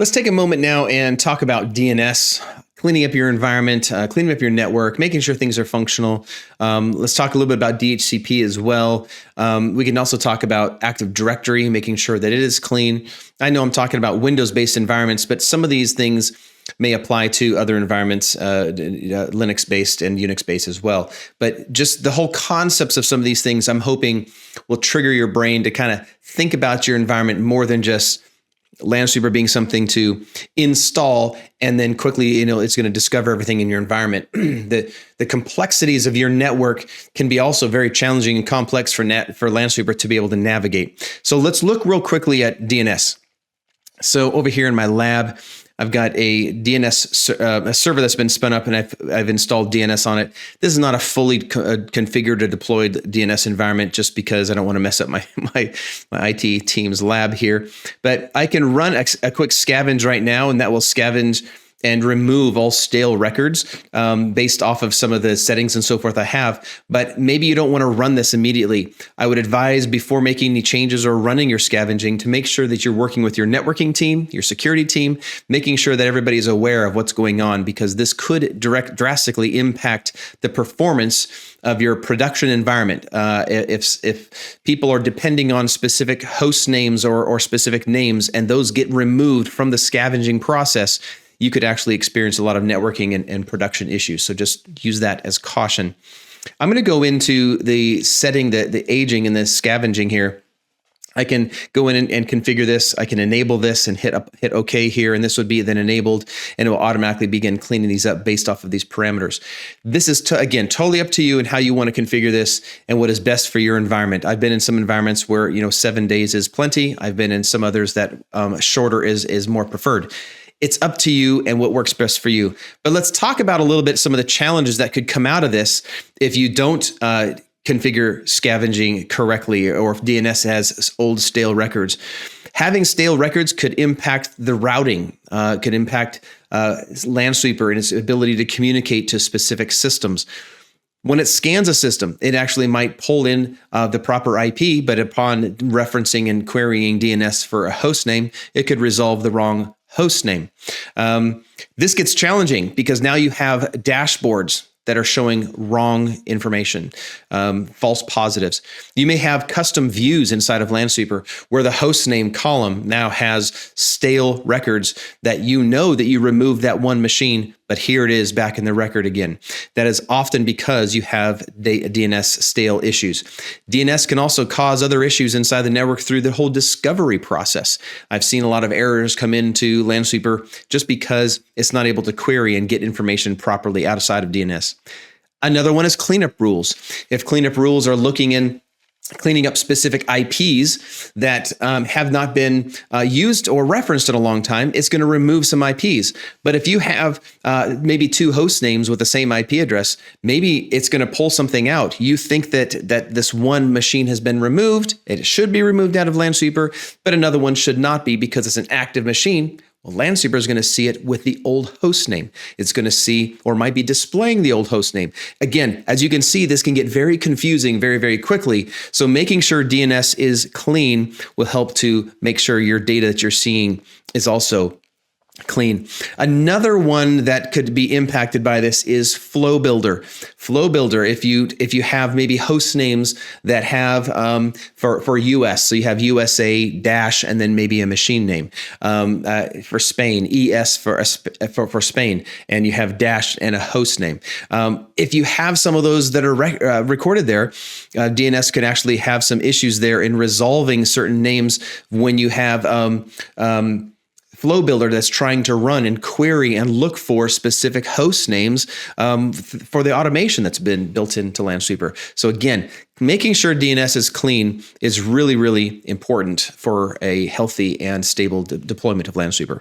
Let's take a moment now and talk about DNS, cleaning up your environment, cleaning up your network, making sure things are functional. Let's talk a little bit about DHCP as well. We can also talk about Active Directory, making sure that it is clean. I know I'm talking about Windows-based environments, but some of these things may apply to other environments, Linux-based and Unix-based as well. But just the whole concepts of some of these things, I'm hoping will trigger your brain to kind of think about your environment more than just Lansweeper being something to install and then quickly, it's going to discover everything in your environment. The complexities of your network can be also very challenging and complex for Lansweeper to be able to navigate. So let's look real quickly at DNS. So over here in my lab, I've got a DNS a server that's been spun up, and I've installed DNS on it. This is not a fully configured or deployed DNS environment, just because I don't want to mess up my IT team's lab here. But I can run a quick scavenge right now, and that will scavenge and remove all stale records based off of some of the settings and so forth I have. But maybe you don't want to run this immediately. I would advise, before making any changes or running your scavenging, to make sure that you're working with your networking team, your security team, making sure that everybody is aware of what's going on, because this could drastically impact the performance of your production environment. If people are depending on specific host names or specific names, and those get removed from the scavenging process, you could actually experience a lot of networking and production issues. So just use that as caution. I'm going to go into the setting, the aging and the scavenging here. I can go in and configure this. I can enable this and hit OK here, and this would be then enabled, and it will automatically begin cleaning these up based off of these parameters. This is, again, totally up to you and how you want to configure this and what is best for your environment. I've been in some environments where 7 days is plenty. I've been in some others that shorter is more preferred. It's up to you and what works best for you. But let's talk about a little bit some of the challenges that could come out of this if you don't configure scavenging correctly, or if DNS has old stale records. Having stale records could impact the routing, could impact Lansweeper and its ability to communicate to specific systems. When it scans a system, it actually might pull in the proper IP, but upon referencing and querying DNS for a host name, it could resolve the wrong host name. This gets challenging because now you have dashboards that are showing wrong information, false positives. You may have custom views inside of Lansweeper where the host name column now has stale records that that you removed that one machine, but here it is back in the record again. That is often because you have DNS stale issues. DNS can also cause other issues inside the network through the whole discovery process. I've seen a lot of errors come into Lansweeper just because it's not able to query and get information properly outside of DNS. Another one is cleanup rules. If cleanup rules are cleaning up specific IPs that have not been used or referenced in a long time, it's going to remove some IPs. But if you have maybe two host names with the same IP address, maybe it's going to pull something out. You think that this one machine has been removed. It should be removed out of Lansweeper, but another one should not be because it's an active machine. Well, Lansweeper is going to see it with the old host name. It's going to see, or might be displaying, the old host name. Again, as you can see, this can get very confusing very, very quickly. So making sure DNS is clean will help to make sure your data that you're seeing is also clean. Another one that could be impacted by this is Flow Builder. Flow Builder, if you have maybe host names that have for US, so you have USA dash and then maybe a machine name for Spain, ES for Spain, and you have dash and a host name. If you have some of those that are recorded there, DNS could actually have some issues there in resolving certain names when you have Flow Builder that's trying to run and query and look for specific host names for the automation that's been built into Lansweeper. So again, making sure DNS is clean is really, really important for a healthy and stable deployment of Lansweeper.